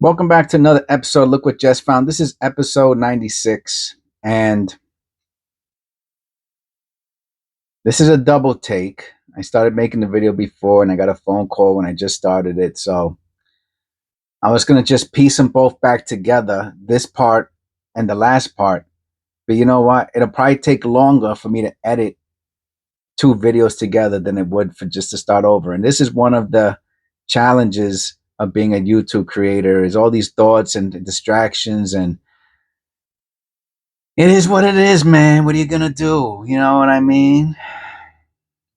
Welcome back to another episode. Look what just found. This is episode 96, and this is a double take. I started making the video before, and I got a phone call when I just started it. So I was going to just piece them both back together, this part and the last part. But you know what? It'll probably take longer for me to edit two videos together than it would for just to start over. And this is one of the challenges of being a YouTube creator, is all these thoughts and distractions, and it is what it is, man. What are you gonna do? You know what I mean?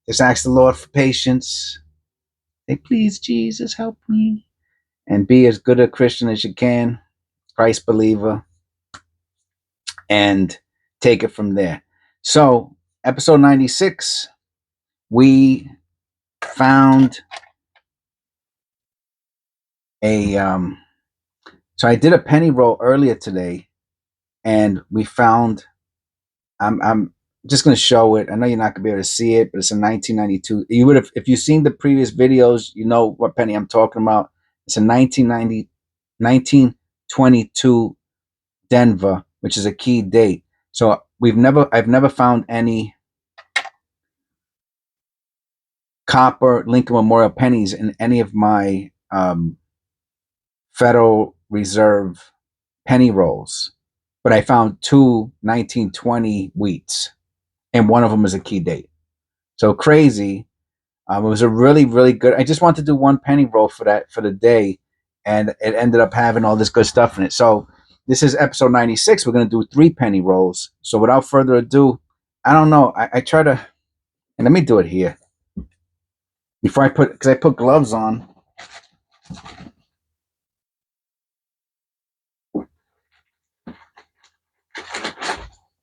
Just ask the Lord for patience. Say, please, Jesus, help me. And be as good a Christian as you can, Christ believer, and take it from there. So, episode 96, we found a so I did a penny roll earlier today, and we found I'm just going to show it. I know you're not going to be able to see it, but it's a 1992. You would have, if you've seen the previous videos, you know what penny I'm talking about. It's a 1922 Denver, which is a key date. So I've never found any copper Lincoln Memorial pennies in any of my Federal Reserve penny rolls, but I found two 1920 wheats, and one of them is a key date. So crazy. It was a really, really good. I just wanted to do one penny roll for the day, and it ended up having all this good stuff in it. So this is episode 96. We're gonna do 3 penny rolls. So without further ado, I don't know. I try to, and let me do it here before I because I put gloves on.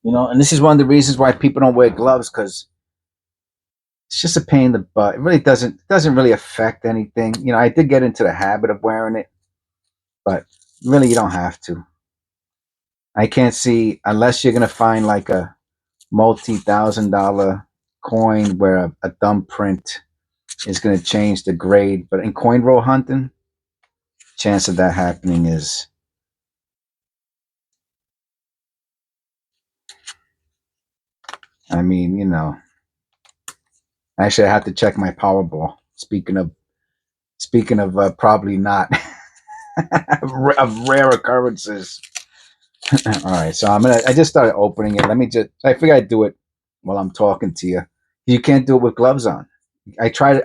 You know, and this is one of the reasons why people don't wear gloves, because it's just a pain in the butt. It really doesn't really affect anything. You know, I did get into the habit of wearing it, but really you don't have to. I can't see, unless you're gonna find like a multi-$1,000 coin where a thumbprint is gonna change the grade. But in coin roll hunting, chance of that happening is, I mean, you know, actually I have to check my Powerball. Speaking of probably not of rare occurrences. All right, so I just started opening it. I figured I'd do it while I'm talking to you. You can't do it with gloves on. I tried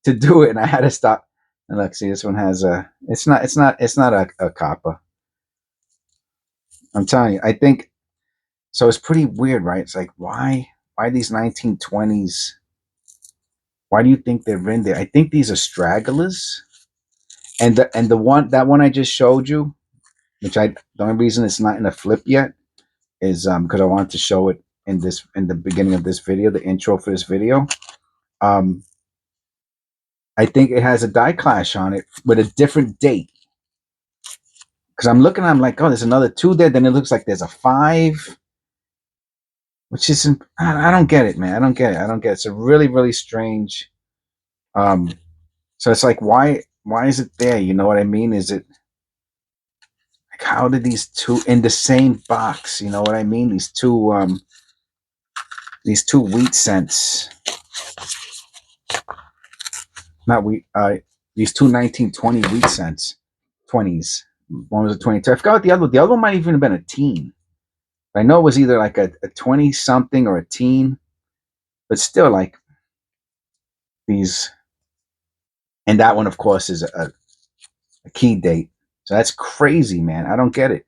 to do it, and I had to stop. And look, see, this one has it's not a copper. I'm telling you, I think so. It's pretty weird, right? It's like, why these 1920s? Why do you think they're in there? I think these are stragglers, and the one I just showed you, which the only reason it's not in a flip yet is because I wanted to show it in the beginning of this video, the intro for this video. I think it has a die clash on it with a different date. Because I'm looking, I'm like, oh, there's another 2 there. Then it looks like there's a 5, which isn't. I don't get it, man. I don't get it. It's a really, really strange. So it's like, why is it there? You know what I mean? Is it like, how did these two in the same box? You know what I mean? These two wheat cents. Not wheat. These two 1920 wheat cents, 20s. One was a 22. I forgot what the other. The other one might even have been a teen. I know it was either like a 20 something or a teen, but still, like, these. And that one, of course, is a key date. So that's crazy, man. I don't get it.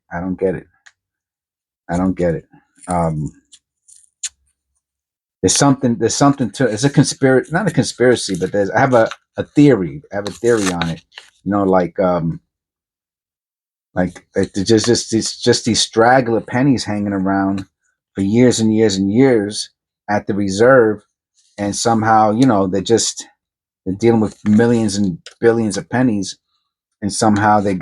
There's something to. It's a conspiracy, not a conspiracy, but I have a theory. I have a theory on it. You know, like just these straggler pennies hanging around for years and years and years at the reserve, and somehow, you know, they're dealing with millions and billions of pennies, and somehow they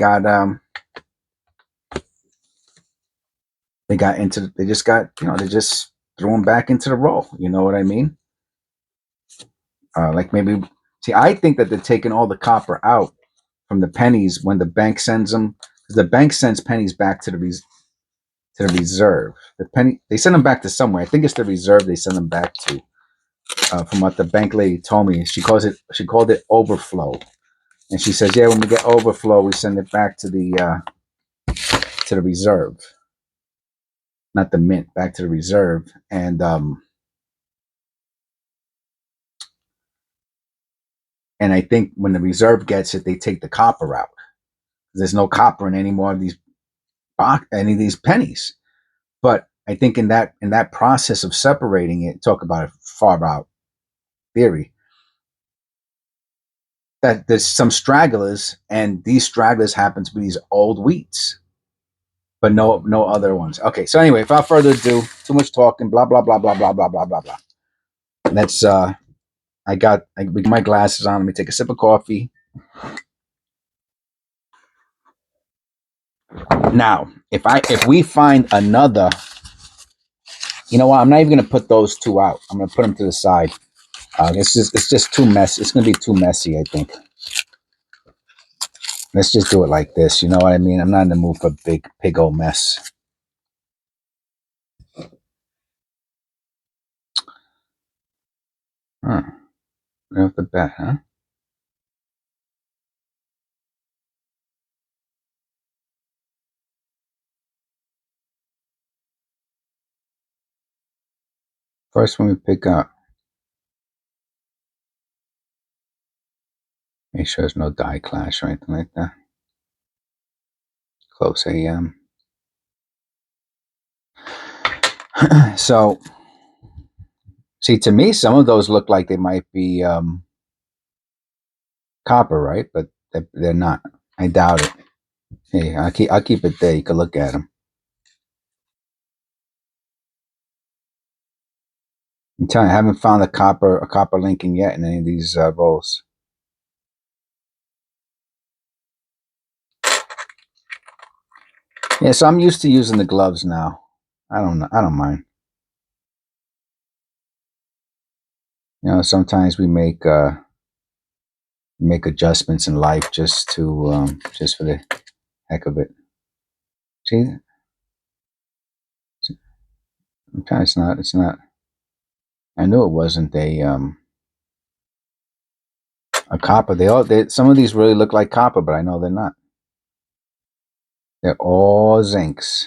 just threw them back into the roll. You know what I mean? Like, maybe, see, I think that they're taking all the copper out the pennies when the bank sends them, because the bank sends pennies back to the reserve. The penny, they send them back to somewhere. I think it's the reserve they send them back to. From what the bank lady told me, she called it overflow, and she says, yeah, when we get overflow, we send it back to the reserve, not the mint, back to the reserve. And I think when the reserve gets it, they take the copper out. There's no copper in any more of these pennies. But I think in that process of separating it, talk about a far out theory, that there's some stragglers, and these stragglers happen to be these old wheats, but no other ones. Okay, so anyway, without further ado, too much talking, blah blah blah blah blah blah blah blah blah. Let's I got my glasses on. Let me take a sip of coffee. Now, if we find another, you know what? I'm not even gonna put those two out. I'm gonna put them to the side. It's just too messy. It's gonna be too messy, I think. Let's just do it like this. You know what I mean? I'm not in the mood for big old mess. Huh. Right off the bat, huh? First one we pick up. Make sure there's no die clash or anything like that. Close AM. So, see, to me, some of those look like they might be copper, right? But they're not. I doubt it. Hey, I'll keep it there. You can look at them. I'm telling you, I haven't found a copper linking yet in any of these rolls. Yeah, so I'm used to using the gloves now. I don't mind. You know, sometimes we make adjustments in life just for the heck of it. See, sometimes it's not. I knew it wasn't a copper. Some of these really look like copper, but I know they're not. They're all zincs.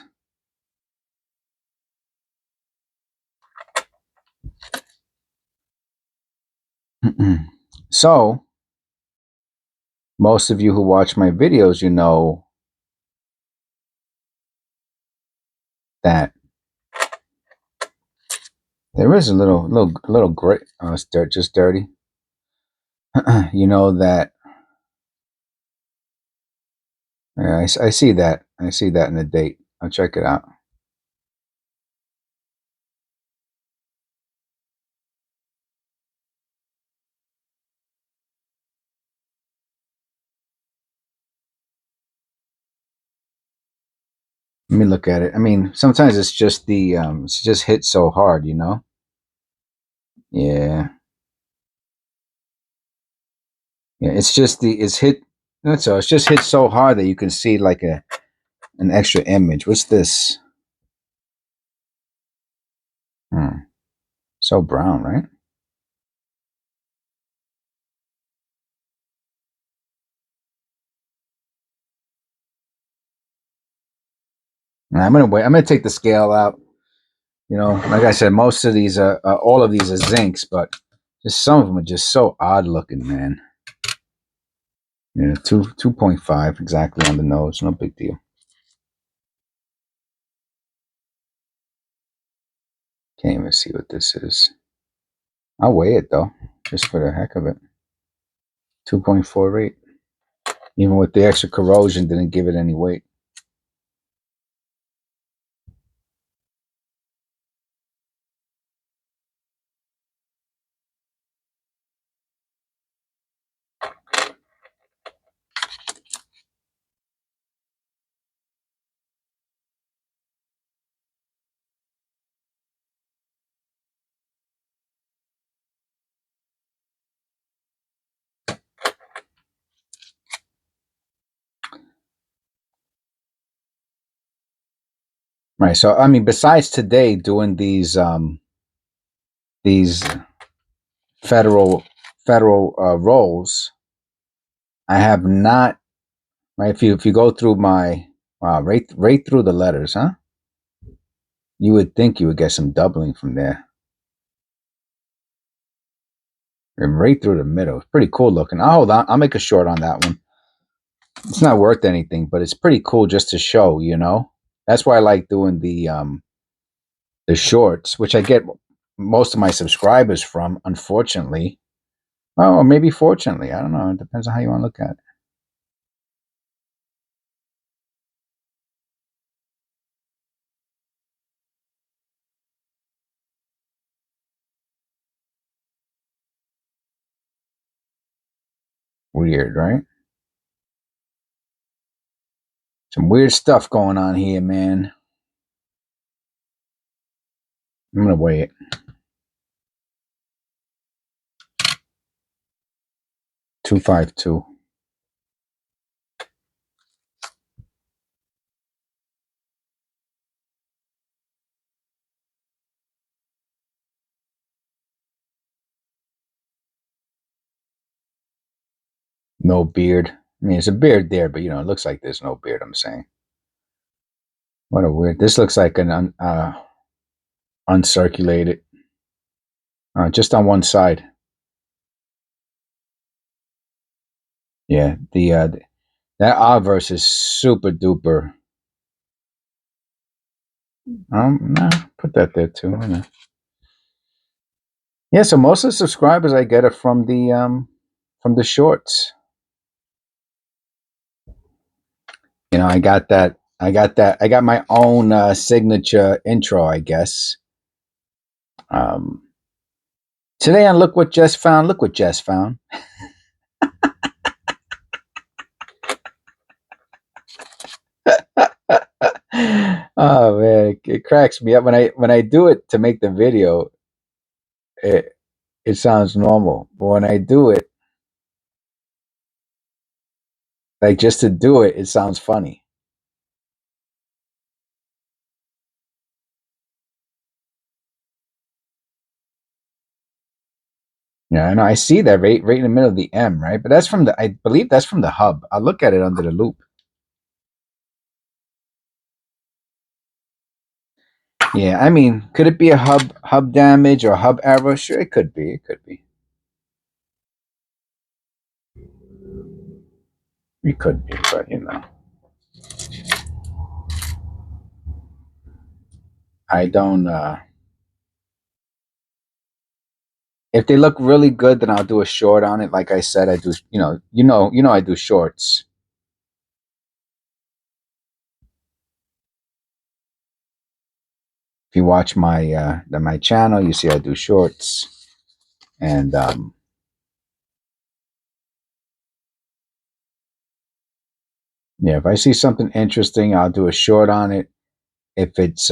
So most of you who watch my videos, you know that there is a little gray. Oh, it's just dirty. You know that. Yeah, I see that. I see that in the date. I'll check it out. Let me look at it. I mean, sometimes it's just it's just hit so hard, you know. Yeah, yeah. It's hit. That's all. It's just hit so hard that you can see like an extra image. What's this? Hmm. So brown, right? I'm gonna wait. I'm gonna take the scale out. You know, like I said, most of these are all of these are zincs, but just some of them are just so odd looking, man. Yeah, 2.5 exactly on the nose. No big deal. Can't even see what this is. I'll weigh it though, just for the heck of it. 2.48. Even with the extra corrosion, didn't give it any weight. Right. So I mean, besides today doing these federal roles, I have not. Right. If you go through my wow, right through the letters, huh? You would think you would get some doubling from there. And right through the middle. It's pretty cool looking. Oh, hold on. I'll make a short on that one. It's not worth anything, but it's pretty cool just to show, you know. That's why I like doing the shorts, which I get most of my subscribers from, unfortunately. Oh, or maybe fortunately. I don't know. It depends on how you want to look at it. Weird, right? Some weird stuff going on here, man. I'm gonna weigh it. $252. No beard. I mean, it's a beard there, but you know, it looks like there's no beard. I'm saying. What a weird. This looks like an uncirculated, just on one side. Yeah, that obverse is super duper. Nah, put that there too. Yeah, so most of the subscribers I get are from the shorts. You know, I got that. I got my own signature intro, I guess. Um, Today on Look What Jess Found. Look what Jess found. Oh man, it cracks me up when I do it to make the video. It sounds normal, but when I do it, like just to do it, it sounds funny. Yeah, I know. I see that right in the middle of the M, right? But that's from the. I believe that's from the hub. I'll look at it under the loop. Yeah, I mean, could it be a hub damage or hub error? Sure, it could be. It could be. It could be, but you know, I don't. If they look really good, then I'll do a short on it. Like I said, I do. I do shorts. If you watch my channel, you see I do shorts, and yeah, if I see something interesting, I'll do a short on it. If it's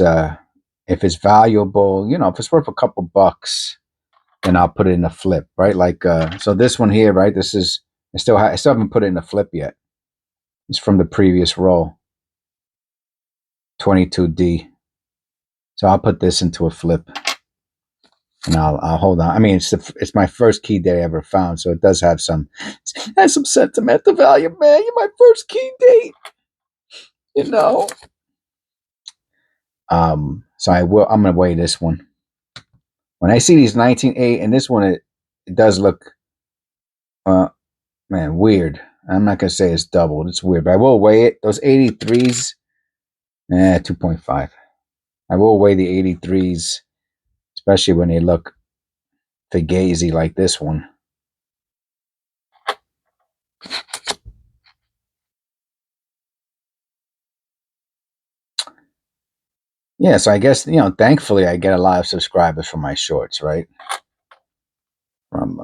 valuable, you know, if it's worth a couple bucks, then I'll put it in a flip, right? Like so this one here, right? This is I still haven't put it in a flip yet. It's from the previous roll, 22D. So I'll put this into a flip, and I'll hold on. I mean, it's my first key date I ever found, so it does have some sentimental value, man. You're my first key date, you know. So I'm gonna weigh this one. When I see these 19.8 and this one, it does look, uh, man, weird. I'm not gonna say it's doubled. It's weird, but I will weigh it. Those 83s, 2.5. I will weigh the 83s, especially when they look fugazi like this one. Yeah, so I guess, you know, thankfully I get a lot of subscribers from my shorts, right? From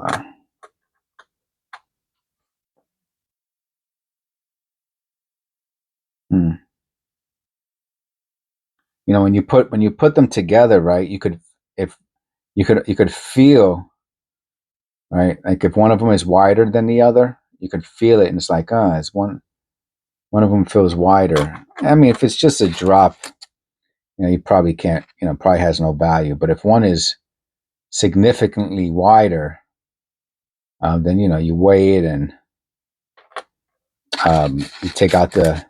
hmm. You know, when you put them together, right? If you could feel, right? Like if one of them is wider than the other, you could feel it, and it's like, it's one of them feels wider. I mean, if it's just a drop, you probably can't, probably has no value. But if one is significantly wider, then you weigh it, and you take out the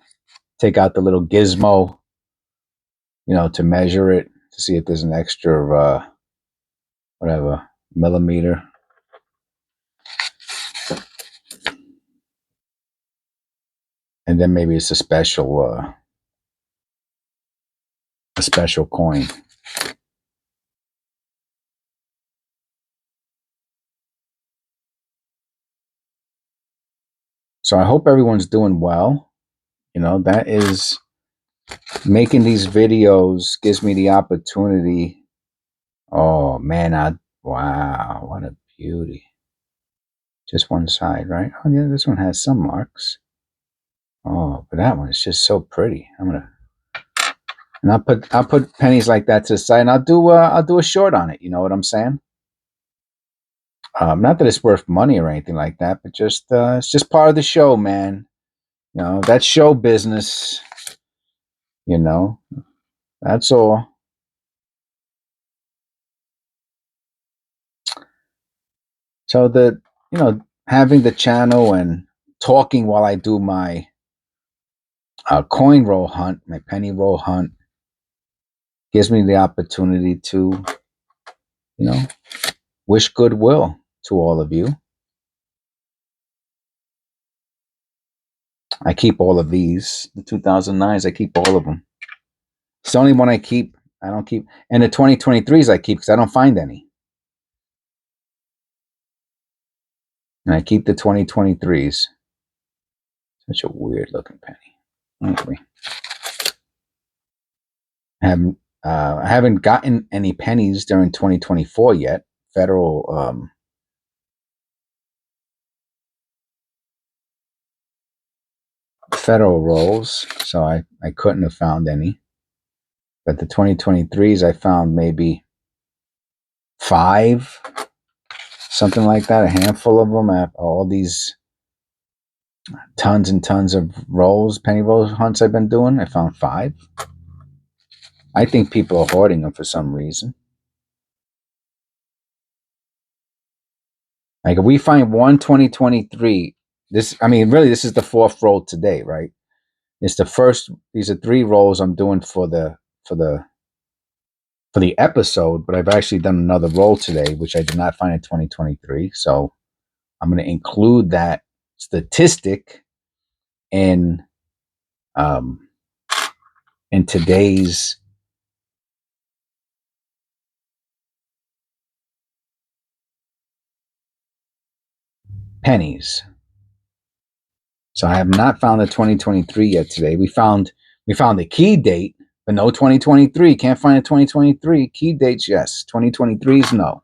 little gizmo, to measure it, to see if there's an extra whatever millimeter. And then maybe it's a special coin. So I hope everyone's doing well. That is, making these videos gives me the opportunity. Oh man, wow, what a beauty. Just one side, right? Oh yeah, this one has some marks. Oh, but that one is just so pretty. And I'll put pennies like that to the side, and I'll do a short on it. You know what I'm saying? Not that it's worth money or anything like that, but just it's just part of the show, man. That's show business. That's all. So having the channel and talking while I do my coin roll hunt, my penny roll hunt, gives me the opportunity to, wish goodwill to all of you. I keep all of these. The 2009s, I keep all of them. It's the only one I keep. I don't keep. And the 2023s I keep because I don't find any. And I keep the 2023s. Such a weird looking penny. Anyway. I haven't gotten any pennies during 2024 yet. Federal rolls, so I couldn't have found any. But the 2023s, I found maybe 5, something like that, a handful of them. All these tons and tons of penny rolls hunts I've been doing, I found 5. I think people are hoarding them for some reason. Like if we find one 2023, this is the 4th roll today, right? It's the first. These are 3 rolls I'm doing for the episode, but I've actually done another roll today, which I did not find in 2023. So I'm going to include that statistic in today's pennies. So I have not found the 2023 yet today. We found the key date, but no 2023. Can't find a 2023. Key dates, yes. 2023s, no.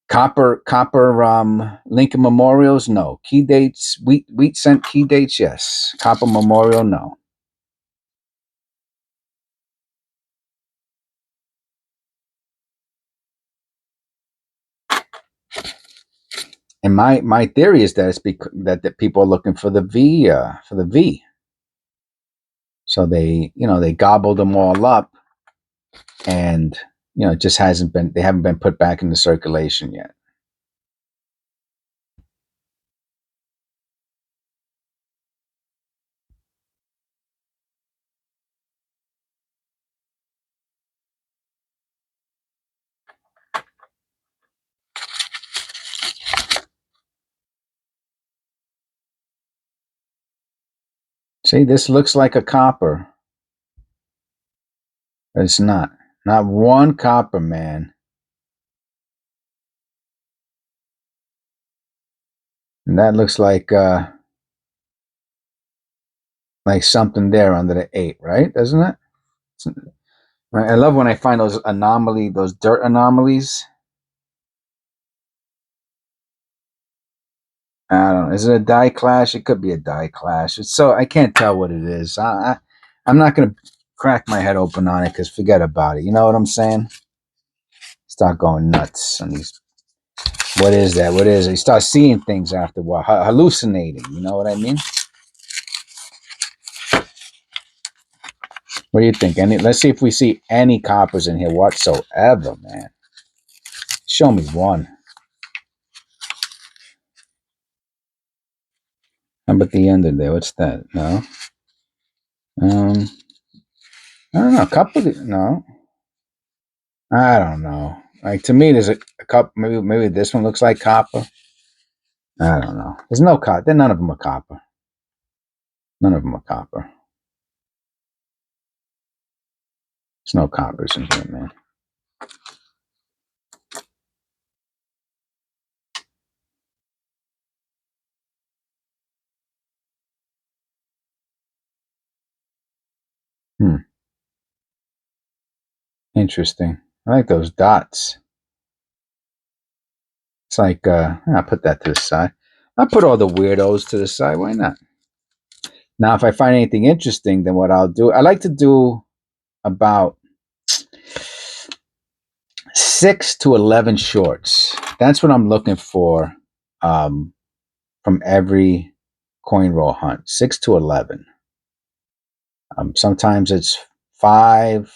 Copper Lincoln Memorials, no. Key dates, wheat cent key dates, yes. Copper Memorial, no. And my theory is that it's because that people are looking for the V. So they gobbled them all up, and it just they haven't been put back into circulation yet. See, this looks like a copper. But it's not. Not one copper, man. And that looks like something there under the 8, right? Doesn't it? I love when I find those dirt anomalies. I don't know. Is it a die clash? It could be a die clash. I can't tell what it is. I'm not going to crack my head open on it because forget about it. You know what I'm saying? Start going nuts on these. What is that? What is it? You start seeing things after a while. Hallucinating. You know what I mean? What do you think? Let's see if we see any coppers in here whatsoever, man. Show me one. How about the end of there? What's that? No. I don't know. A couple. No. I don't know. Like, to me, there's a couple. Maybe this one looks like copper. I don't know. There's no copper. None of them are copper. None of them are copper. There's no coppers in here, man. Interesting. I like those dots. It's like, I'll put that to the side. I'll put all the weirdos to the side. Why not? Now, if I find anything interesting, then what I'll do, I like to do about 6 to 11 shorts. That's what I'm looking for from every coin roll hunt. 6 to 11. Sometimes it's 5.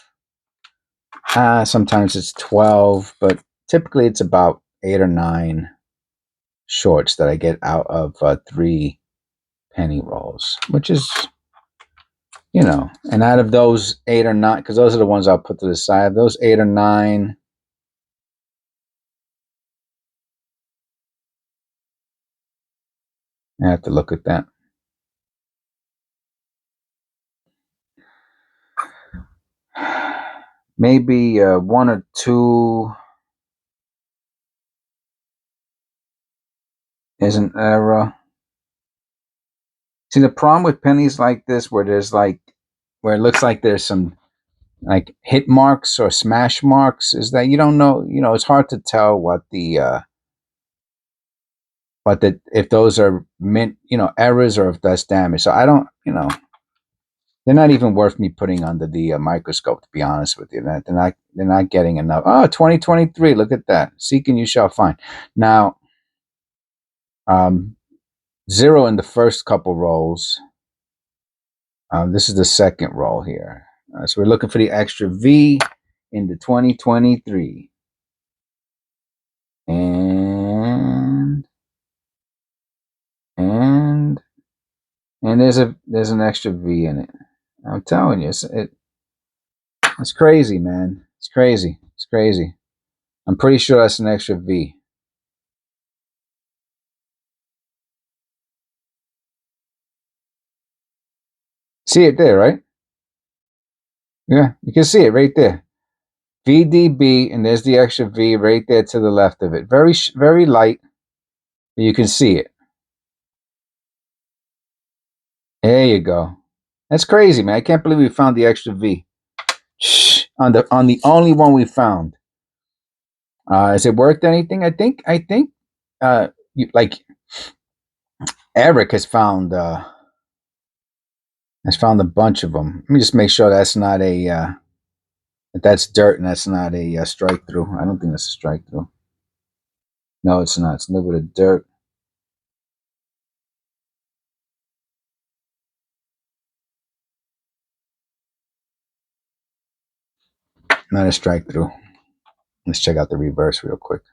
Sometimes it's 12, but typically it's about 8 or 9 shorts that I get out of 3 penny rolls, which is, and out of those 8 or 9, because those are the ones I'll put to the side, those 8 or 9, I have to look at that. Maybe 1 or 2 is an error. See, the problem with pennies like this, where it looks like there's some like hit marks or smash marks, is that you don't know. It's hard to tell what if those are errors or if that's damage. So I don't, they're not even worth me putting under the microscope, to be honest with you. They're not getting enough. Oh, 2023, look at that. Seek and you shall find. Now, 0 in the first couple rolls. This is the second roll here. So we're looking for the extra V in the 2023. And there's an extra V in it. I'm telling you, it's crazy, man. It's crazy. It's crazy. I'm pretty sure that's an extra V. See it there, right? Yeah, you can see it right there. VDB, and there's the extra V right there to the left of it. Very, very light, but you can see it. There you go. That's crazy, man. I can't believe we found the extra V. Shh, on the only one we found. Is it worth anything? I think like Eric has found a bunch of them. Let me just make sure that's not that's dirt and that's not a strike through. I don't think that's a strike through. No, it's not. It's a little bit of dirt. Not a strike through. Let's check out the reverse real quick.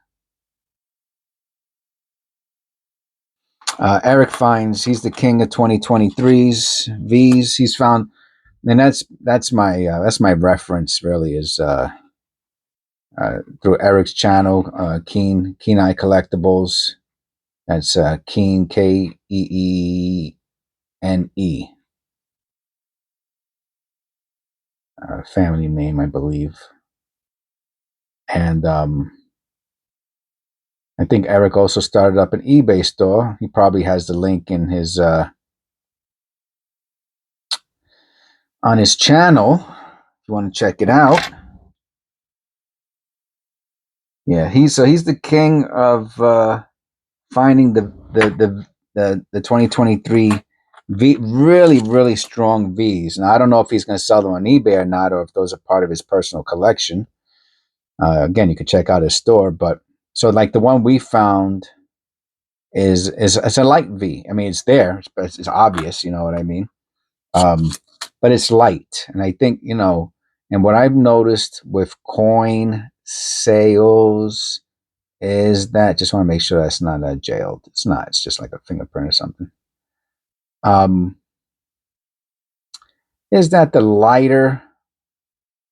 Eric finds he's the king of 2023's V's. He's found, and that's my reference really is through Eric's channel, keeneEyeCollectables. That's Keene, Keene, family name, I believe. And I think Eric also started up an eBay store. He probably has the link in his on his channel if you want to check it out. Yeah, he's the king of finding the 2023 V, really strong V's. Now I don't know if he's going to sell them on eBay or not, or if those are part of his personal collection. Again, you can check out his store, but so like the one we found is it's a light V. I mean, it's there, but it's obvious. You know what I mean? but it's light. And I think, you know, and what I've noticed with coin sales is that, just want to make sure that's not jailed. It's not. It's just like a fingerprint or something. Um, is that the lighter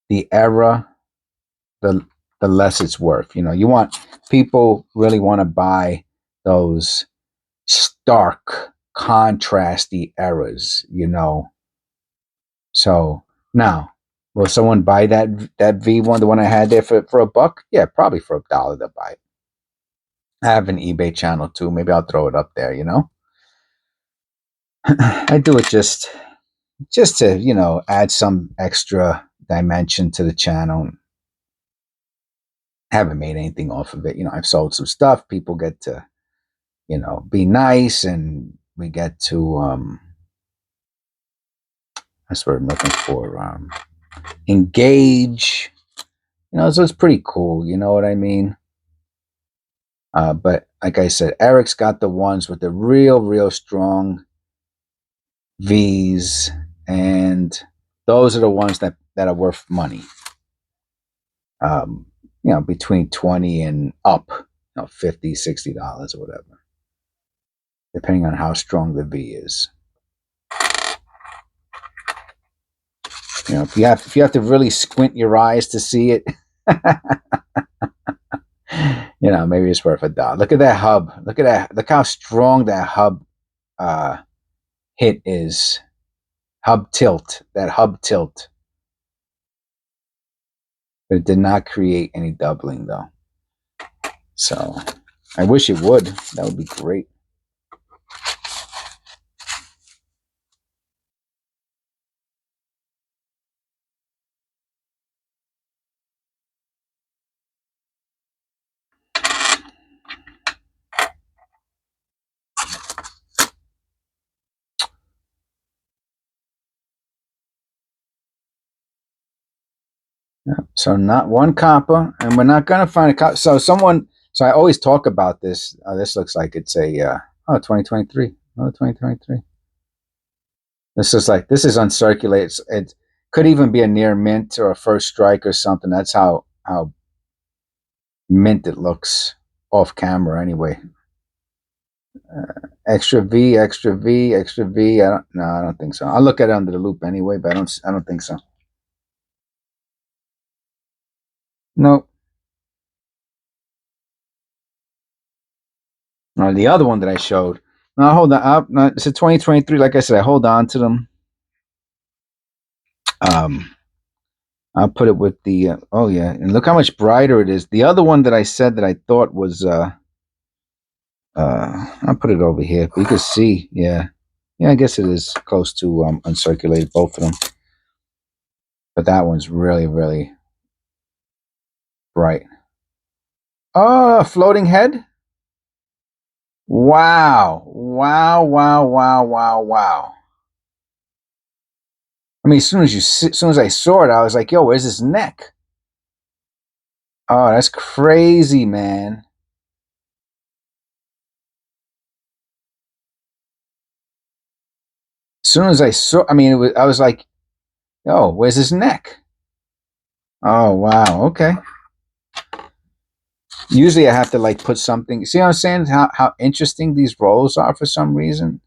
the error, the less it's worth. You know, you want people really want to buy those stark, contrasty errors. You know, so now will someone buy that V1, the one I had there for $1? Yeah, probably for $1 they'll buy it. I have an eBay channel too. Maybe I'll throw it up there. You know, I do it just to, you know, add some extra dimension to the channel. I haven't made anything off of it. You know, I've sold some stuff. People get to, you know, be nice, and we get to that's what I'm looking for. Engage. You know, so it's pretty cool. You know what I mean? But like I said, Eric's got the ones with the real strong V's, and those are the ones that are worth money. You know, between 20 and up, you know, $50, $60 or whatever, depending on how strong the V is. You know, if you have to really squint your eyes to see it, you know, maybe it's worth $1. Look at that hub. Look at that. Look how strong that hub hit is. Hub tilt. That hub tilt. But it did not create any doubling though. So I wish it would. That would be great. So not one copper, and we're not going to find a copper. So so I always talk about this. This looks like it's a 2023. Oh, 2023. This is uncirculated. It could even be a near mint or a first strike or something. That's how mint it looks off camera anyway. Extra V, extra V, extra V. I don't think so. I'll look at it under the loop anyway, but I don't think so. Nope. The other one that I showed. No, hold on. It's a 2023. Like I said, I hold on to them. I'll put it with the. Oh yeah, and look how much brighter it is. The other one that I said that I thought was. I'll put it over here. You can see. Yeah, I guess it is close to uncirculated, both of them. But that one's really bright. Oh, floating head. Wow. I mean, as soon as I saw it, I was like, "Yo, where's his neck?" Oh, that's crazy, man. As soon as I saw, I mean, I was like, "Yo, where's his neck?" Oh, wow. Okay. Usually, I have to like put something. See what I'm saying? How interesting these rolls are for some reason.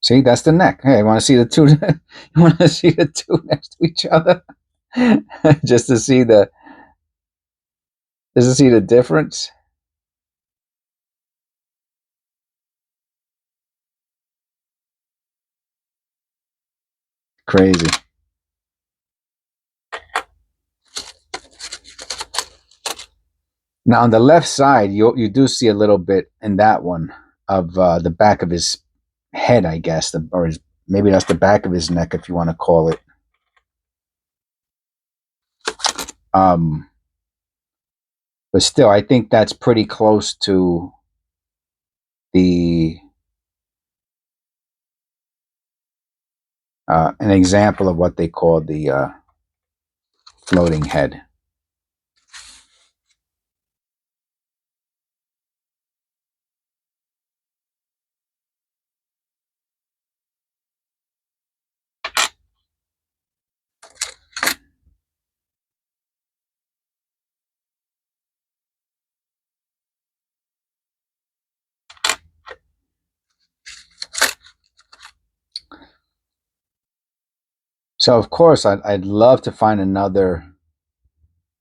See, that's the neck. Hey, you want to see the two? You want to see the two next to each other, just to see the difference. Crazy. Now on the left side, you do see a little bit in that one of the back of his head, I guess, maybe that's the back of his neck, if you want to call it. But still, I think that's pretty close to the an example of what they call the floating head. So of course, I'd love to find another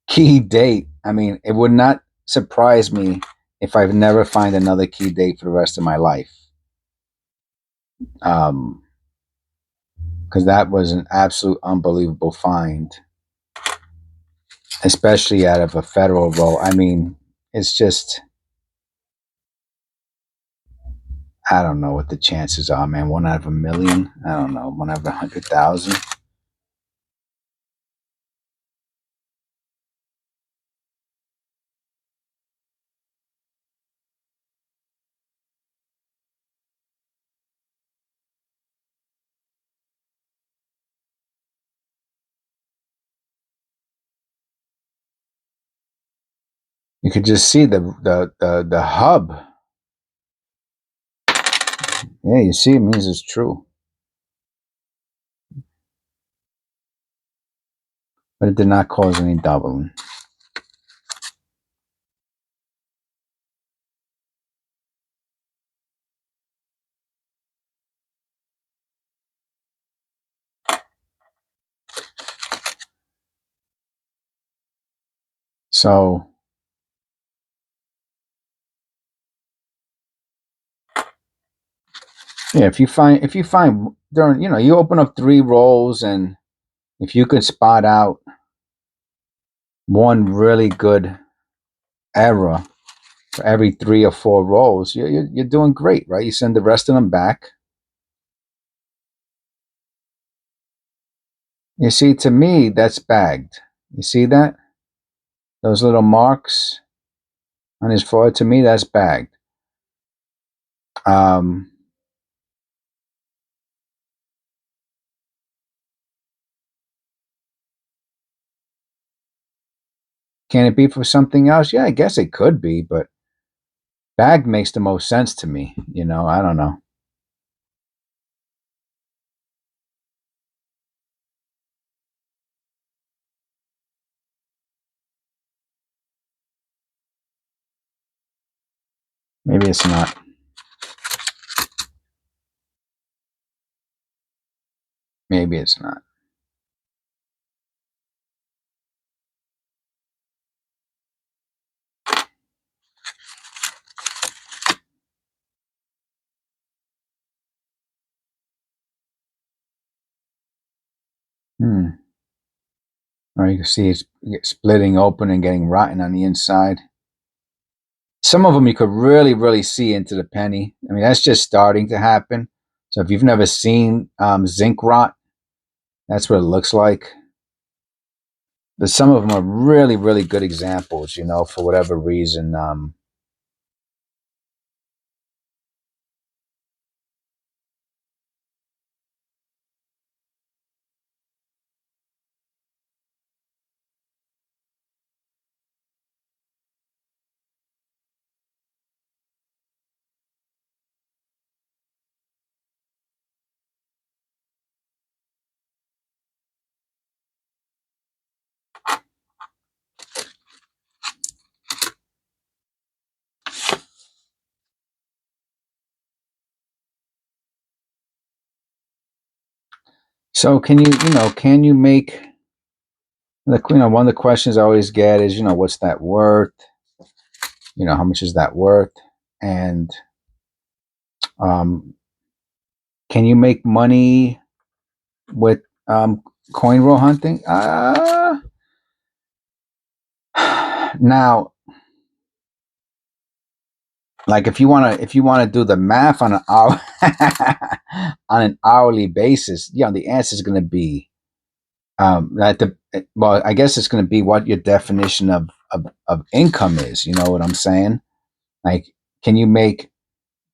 key date. I mean, it would not surprise me if I've never find another key date for the rest of my life. Because that was an absolute unbelievable find, especially out of a federal role. I mean, it's just, I don't know what the chances are, man. 1 out of 1 million. I don't know. 1 out of 100,000. You could just see the hub. Yeah, you see, it means it's true. But it did not cause any doubling. So yeah, if you find during, you open up 3 rolls, and if you could spot out one really good error for every 3 or 4 rolls, you're doing great, right? You send the rest of them back. You see, to me, that's bagged. You see that? Those little marks on his forehead, to me, that's bagged. Um, can it be for something else? Yeah, I guess it could be, but bagged makes the most sense to me. I don't know. Maybe it's not. Maybe it's not. Hmm. Or you can see it's splitting open and getting rotten on the inside. Some of them you could really, really see into the penny. I mean, that's just starting to happen. So if you've never seen zinc rot, that's what it looks like. But some of them are really, really good examples, for whatever reason. So can you make one of the questions I always get is, what's that worth? How much is that worth? And um, can you make money with coin roll hunting? Now, like if you want to do the math on an hour on an hourly basis, the answer is going to be well, I guess it's going to be what your definition of income is. You know what I'm saying? Like, can you make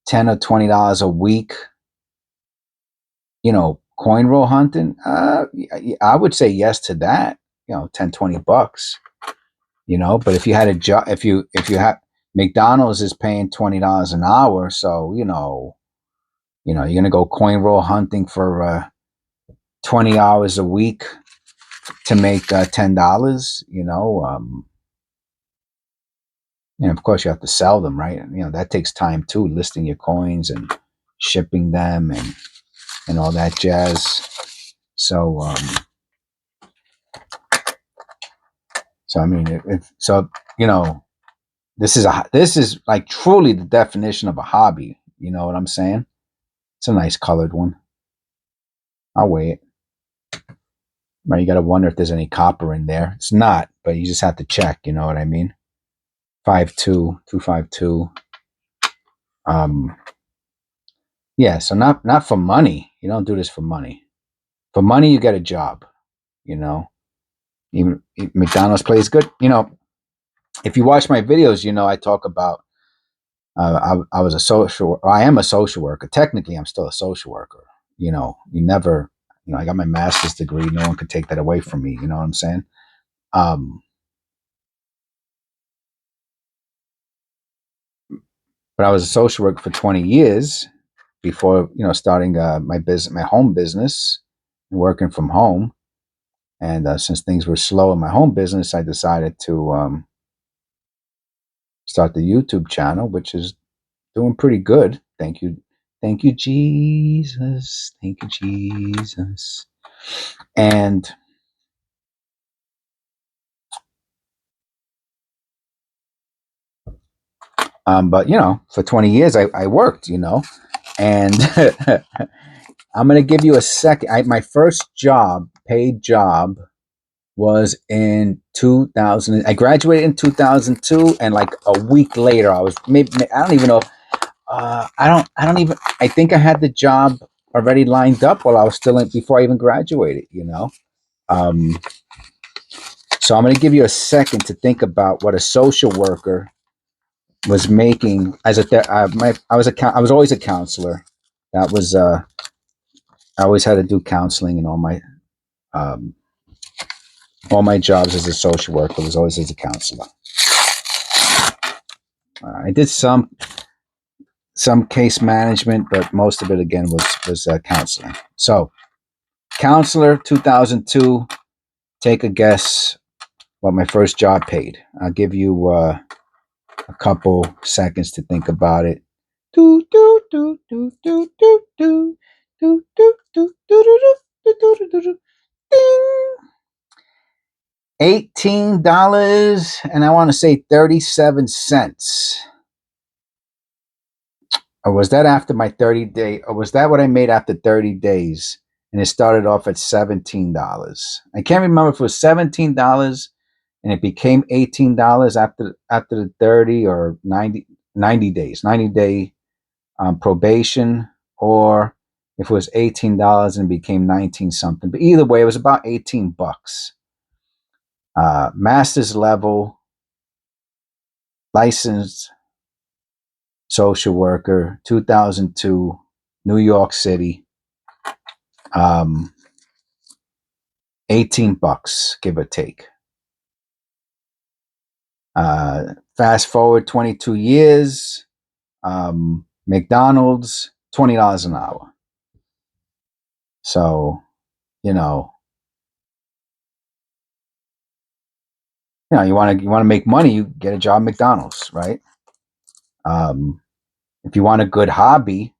$10 or $20 a week? Coin roll hunting. I would say yes to that. 10, $20. But if you had a job, if you have McDonald's is paying $20 an hour, so you're gonna go coin roll hunting for 20 hours a week to make $10. And of course you have to sell them, right? That takes time too, listing your coins and shipping them and all that jazz. So, so I mean, so you know, this is like truly the definition of a hobby. You know what I'm saying? It's a nice colored one. I'll weigh it. Right, you got to wonder if there's any copper in there. It's not, but you just have to check. You know what I mean? 5'2", 252. Um, yeah. So not for money. You don't do this for money. For money, you get a job. You know, even McDonald's plays good. You know, if you watch my videos, you know I talk about. I was a social. Or I am a social worker. Technically, I'm still a social worker. You know, you never. You know, I got my master's degree. No one could take that away from me. You know what I'm saying? Um, but I was a social worker for 20 years before, you know, starting my business, my home business, and working from home. And since things were slow in my home business, I decided to start the YouTube channel, which is doing pretty good. Thank you, Jesus. Thank you, Jesus. And but you know, for 20 years, I worked, you know, and I'm gonna give you a second. My first job, paid job, was in 2000. I graduated in 2002, and like a week later, I was maybe I don't even know. I don't even. I think I had the job already lined up while I was still in before I even graduated. You know. Um, so I'm going to give you a second to think about what a social worker was making as a. I was always a counselor. That was I always had to do counseling and um, all my jobs as a social worker was always as a counselor. I did some case management, but most of it again was counseling. So, counselor, 2002. Take a guess what my first job paid. I'll give you a couple seconds to think about it. Do do do do do do do do do do do do do do. Ding. $18 and I want to say 37 cents. Or was that after my 30-day? Or was that what I made after 30 days? And it started off at $17. I can't remember if it was $17 and it became $18 after the 30 or 90 days, 90-day probation, or if it was $18 and it became 19 something. But either way, it was about $18. Master's level, licensed social worker, 2002, New York City. 18 bucks, give or take. Fast forward 22 years, McDonald's, $20 an hour. So, you know, you want to make money, you get a job at McDonald's, right? Um, if you want a good hobby,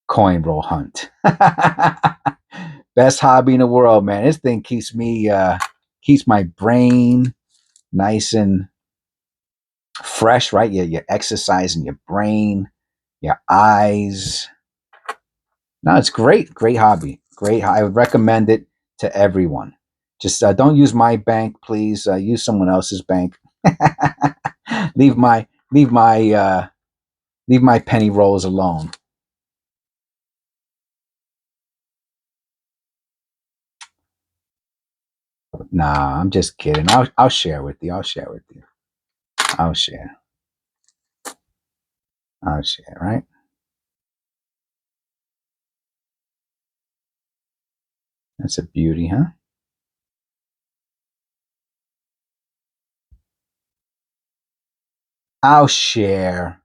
coin roll hunt. Best hobby in the world, man. This thing keeps my brain nice and fresh, right? You're exercising your brain, your eyes. No, it's great. Great hobby. Great. I would recommend it to everyone. Just don't use my bank, please. Use someone else's bank. leave my leave my leave my penny rolls alone. Nah, I'm just kidding. I'll share with you. I'll share with you. I'll share. I'll share. Right? That's a beauty, huh? I'll share.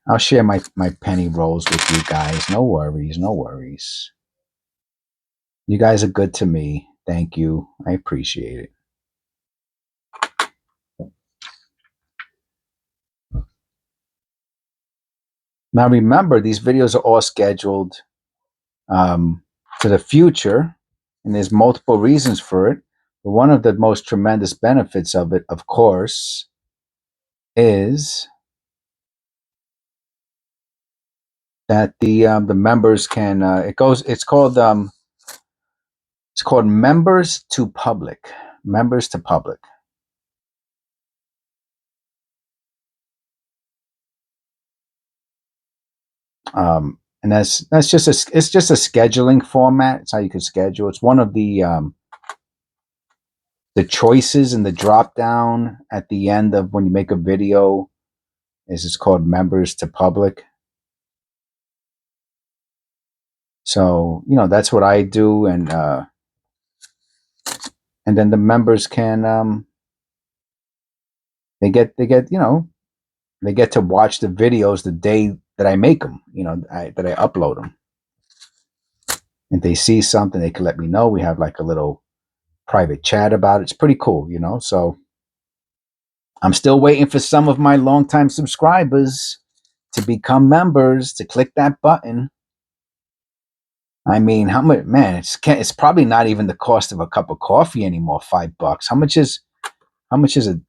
I'll share my penny rolls with you guys. No worries. No worries. You guys are good to me. Thank you. I appreciate it. Now remember, these videos are all scheduled. to the future, and there's multiple reasons for it. But one of the most tremendous benefits of it, of course, is that the members can it's called members to public, members to public. And that's just it's just a scheduling format. It's how you can schedule. It's one of the choices in the drop down at the end of when you make a video is it's called members to public. So that's what I do, and then the members can they get to watch the videos the day that I make them. That I upload them. If they see something, they can let me know. We have like a little private chat about it. It's pretty cool, So I'm still waiting for some of my longtime subscribers to become members, to click that button. I mean, how much, man? It's probably not even the cost of a cup of coffee anymore. $5. How much is a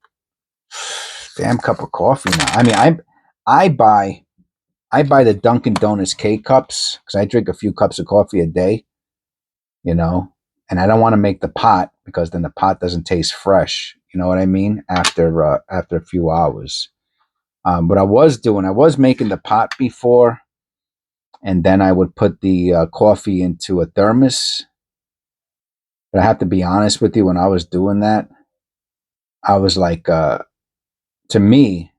damn cup of coffee now? I mean, I buy the Dunkin' Donuts K cups because I drink a few cups of coffee a day, and I don't want to make the pot because then the pot doesn't taste fresh. You know what I mean? After a few hours. What I was making the pot before, and then I would put the coffee into a thermos. But I have to be honest with you, when I was doing that, I was like, to me,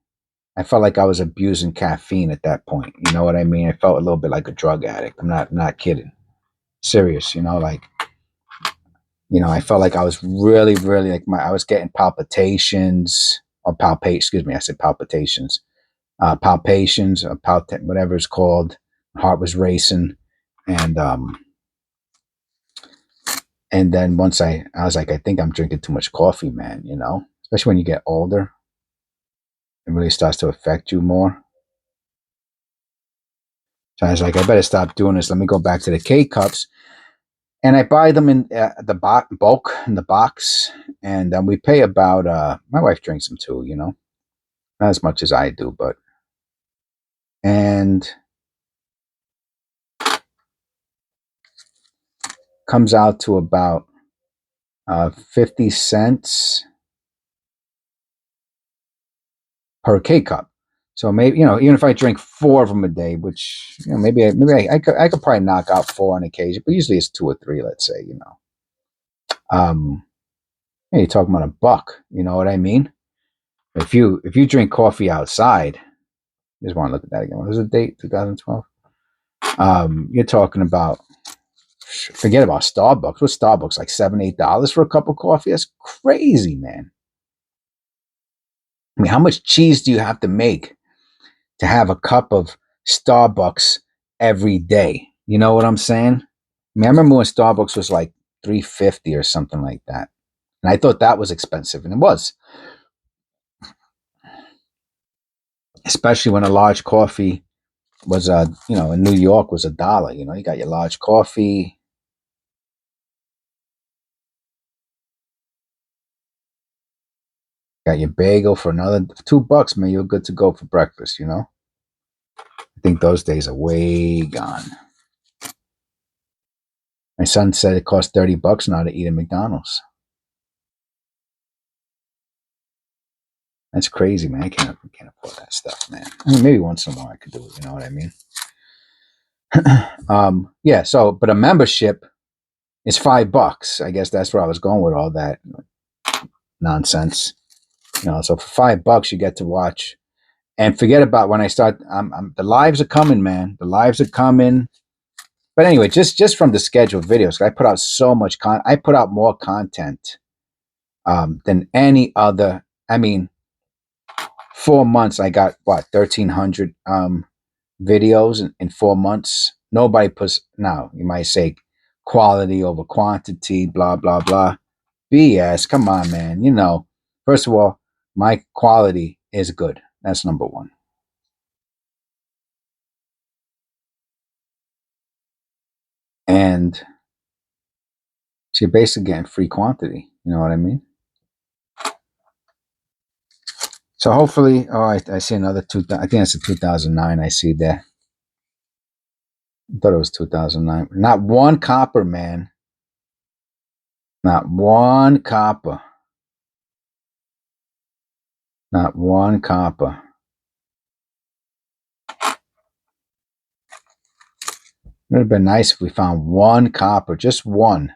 I felt like I was abusing caffeine at that point. You know what I mean? I felt a little bit like a drug addict. I'm not kidding. Serious, like, I felt like I was really, really like I was getting palpitations or excuse me, I said palpitations. Palpations or whatever it's called. Heart was racing. And then once I was like, I think I'm drinking too much coffee, man, especially when you get older. It really starts to affect you more. So I was like, I better stop doing this. Let me go back to the K cups. And I buy them in the bulk in the box. And we pay about, my wife drinks them too, not as much as I do, but, and comes out to about 50 cents per K cup. So maybe, even if I drink 4 of them a day, which, maybe I could probably knock out 4 on occasion, but usually it's 2 or 3, let's say, you're talking about $1, you know what I mean? If you drink coffee outside, I just want to look at that again. What was the date? 2012. You're talking about, forget about Starbucks. What's Starbucks, like $7-8 for a cup of coffee? That's crazy, man. I mean, how much cheese do you have to make to have a cup of Starbucks every day? You know what I'm saying? I mean, I remember when Starbucks was like $3.50 or something like that, and I thought that was expensive, and it was, especially when a large coffee was in New York was $1. You got your large coffee. Got your bagel for another $2, man. You're good to go for breakfast, I think those days are way gone. My son said it costs $30 now to eat at McDonald's. That's crazy, man. I can't afford that stuff, man. I mean, maybe once in a while I could do it, you know what I mean? Yeah, so but a membership is $5. I guess that's where I was going with all that nonsense. So for $5 you get to watch. And forget about when I start. The lives are coming, man. The lives are coming. But anyway, just from the scheduled videos, I put out so much I put out more content than any other. I mean, 4 months I got 1,300 videos in 4 months. Nobody puts. Now you might say quality over quantity, blah blah blah. BS. Come on, man. First of all, my quality is good. That's number one. And so you're basically getting free quantity. You know what I mean? So hopefully, oh, I see another 2000. I think that's a 2009. I see there. I thought it was 2009. Not one copper, man. Not one copper. Not one copper. It would have been nice if we found one copper, just one.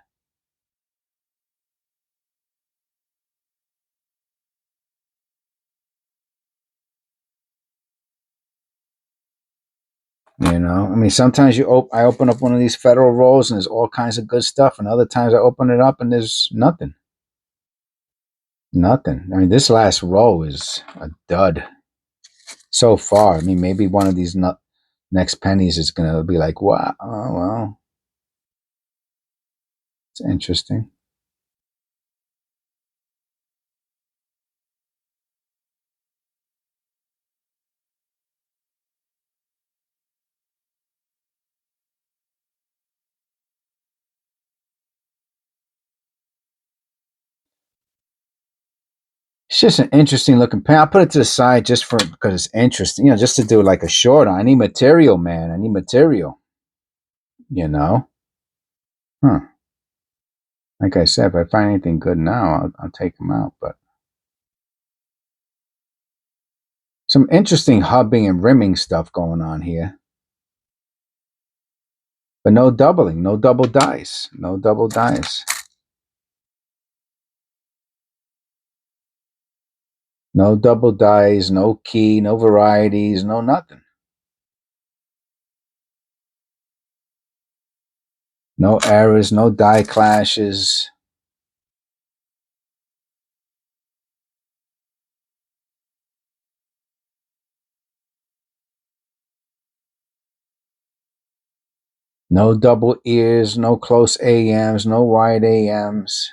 You know, I mean, sometimes I open up one of these federal rolls and there's all kinds of good stuff, and other times I open it up and there's nothing. Nothing. I mean, this last roll is a dud so far. I mean, maybe one of these next pennies is going to be like, wow, oh, well, it's interesting. It's just an interesting looking pen. I'll put it to the side just for because it's interesting, you know, just to do like a short on. I need material, man. I need material, you know? Huh. Like I said, if I find anything good now, I'll take them out. But some interesting hubbing and rimming stuff going on here. But no doubling, no double dice, no double dice. No double dice, no key, no varieties, no nothing. No errors, no die clashes. No double ears, no close AMs, no wide AMs.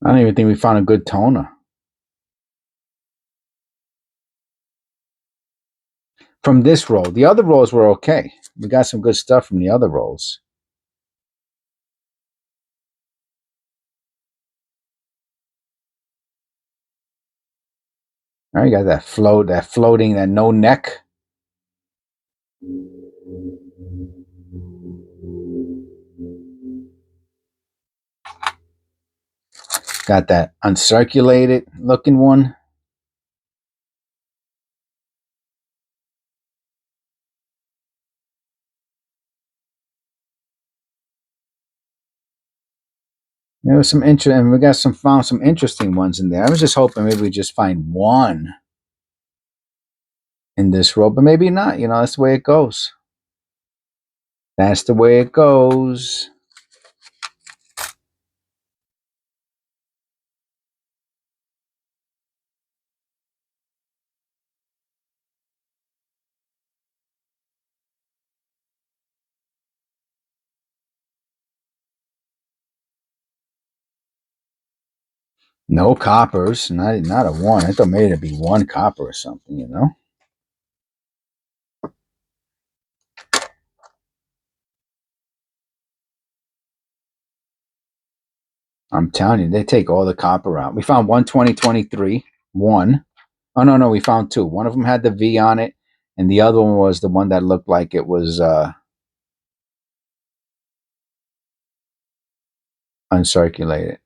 I don't even think we found a good toner. From this roll. The other rolls were okay. We got some good stuff from the other rolls. All right, you got that floating, that no neck. Got that uncirculated looking one. There was some and we got found some interesting ones in there. I was just hoping maybe we just find one in this row, but maybe not. You know, that's the way it goes. That's the way it goes. No coppers, not a one. I thought maybe it'd be one copper or something, you know. I'm telling you, they take all the copper out. We found 12023, one. Oh no, we found two. One of them had the V on it, and the other one was the one that looked like it was uncirculated.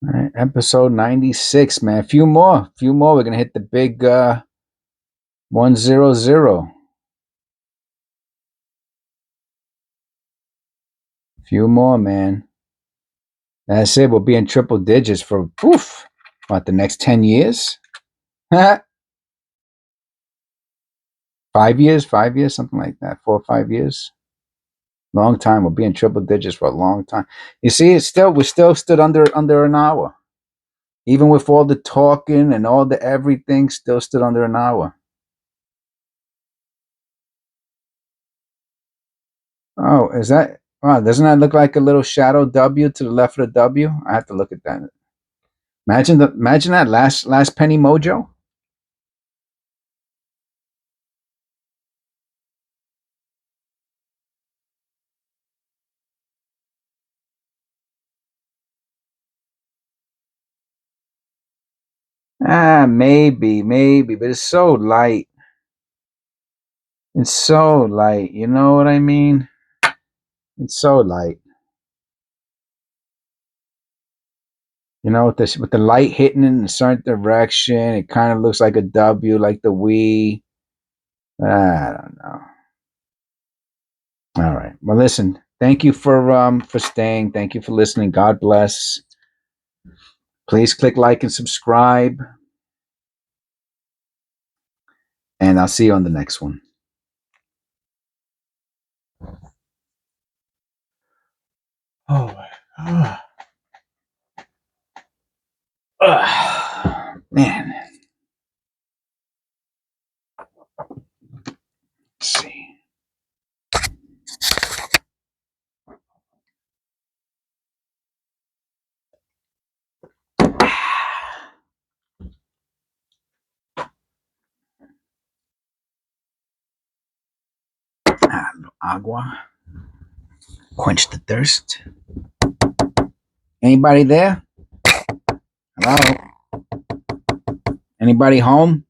All right, episode 96, man. A few more. We're gonna hit the big 100. Few more, man. That's it. We'll be in triple digits for poof. What, the next 10 years? 5 years, 5 years, something like that. 4 or 5 years. Long time. We'll be in triple digits for a long time. You see, we still stood under an hour. Even with all the talking and all the everything, still stood under an hour. Oh, is that wow, doesn't that look like a little shadow W to the left of the W? I have to look at that. Imagine that last penny mojo. Maybe, but it's so light. It's so light. You know what I mean? It's so light. You know, with the light hitting in a certain direction, it kind of looks like a W, like the we. I don't know. All right. Well, listen. Thank you for staying. Thank you for listening. God bless. Please click like and subscribe, and I'll see you on the next one. Oh, man. Let's see. Agua. Quench the thirst. Anybody there? Hello? Anybody home?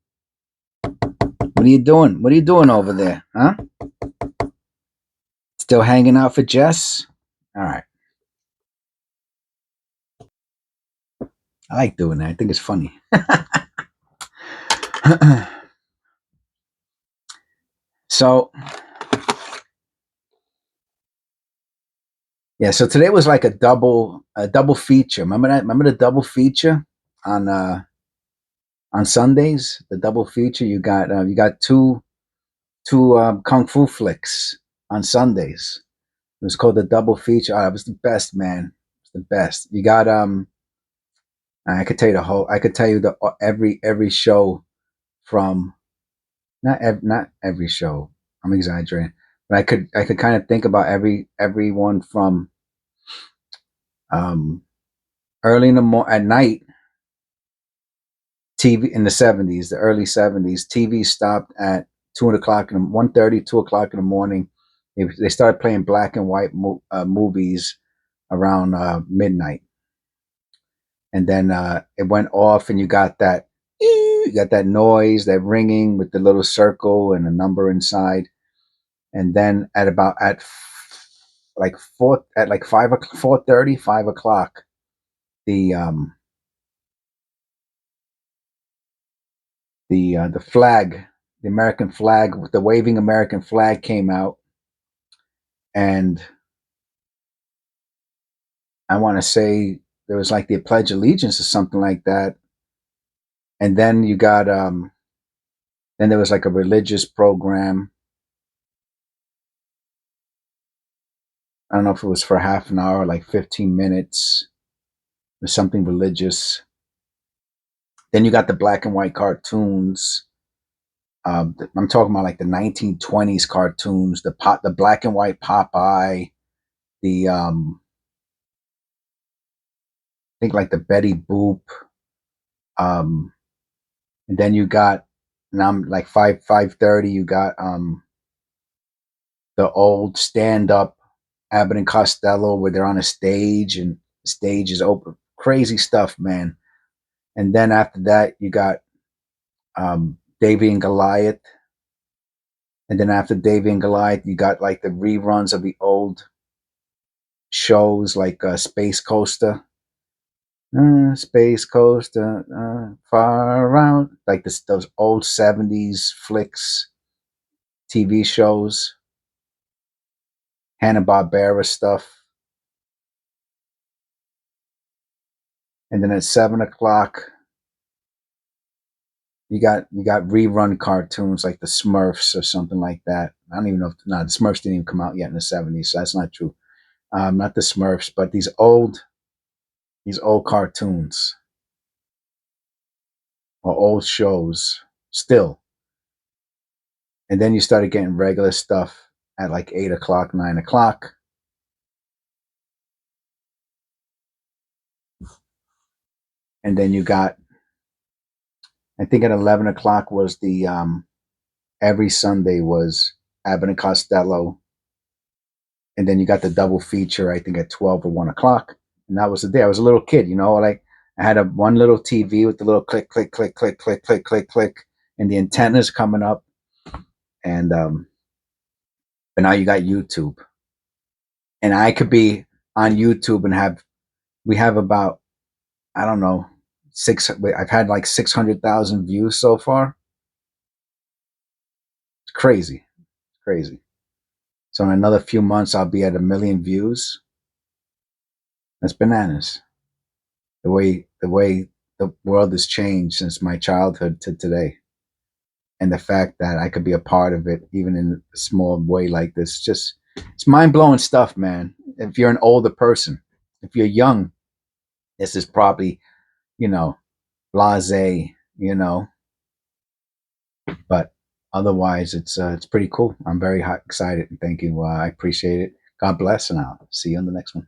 What are you doing? What are you doing over there? Huh? Still hanging out for Jess? All right. I like doing that. I think it's funny. So, yeah, so today was like a double feature. Remember that? Remember the double feature on Sundays? The double feature. You got two kung fu flicks on Sundays. It was called the double feature. Oh, it was the best, man. It was the best. You got I could tell you the whole. I could tell you the every show from not every show. I'm exaggerating, but I could kind of think about everyone from um early in at night. TV in the 70s, the early 70s. TV stopped at 2 o'clock and 1:30, 2 o'clock in the morning. They started playing black and white movies around midnight, and then it went off, and you got that noise, that ringing with the little circle and a number inside, and then at like 4:30, 5 o'clock, the the flag, the American flag, the waving American flag came out, and I want to say there was like the Pledge of Allegiance or something like that, and then you got then there was like a religious program. I don't know if it was for half an hour, like 15 minutes, or something religious. Then you got the black and white cartoons. I'm talking about like the 1920s cartoons, the black and white Popeye, the I think like the Betty Boop. Um, and then you got, and I'm like 5:30. You got the old stand up Abbott and Costello where they're on a stage and the stage is open. Crazy stuff, man. And then after that, you got Davy and Goliath. And then after Davy and Goliath, you got like the reruns of the old shows like Space Coaster. Space Coaster, far out. Like those old 70s flicks, TV shows, Hanna-Barbera stuff. And then at 7 o'clock, you got rerun cartoons like the Smurfs or something like that. I don't even know if the Smurfs didn't even come out yet in the 70s, so that's not true. Not the Smurfs, but these old cartoons or old shows still. And then you started getting regular stuff at like 8 o'clock, 9 o'clock. And then you got, I think at 11 o'clock was the every Sunday was Abbott and Costello. And then you got the double feature, I think at 12 or 1 o'clock. And that was the day. I was a little kid, like I had one little TV with the little click, click, click, click, click, click, click, click, and the antennas coming up. And but now you got YouTube. And I could be on YouTube and we have about, I don't know, I've had like 600,000 views so far. It's crazy. It's crazy. So in another few months, I'll be at 1 million views. That's bananas. The way the world has changed since my childhood to today. And the fact that I could be a part of it, even in a small way like this, it's mind blowing stuff, man. If you're an older person, if you're young, this is probably, you know, blase, but otherwise, it's pretty cool. I'm very excited. Thank you. I appreciate it. God bless, and I'll see you on the next one.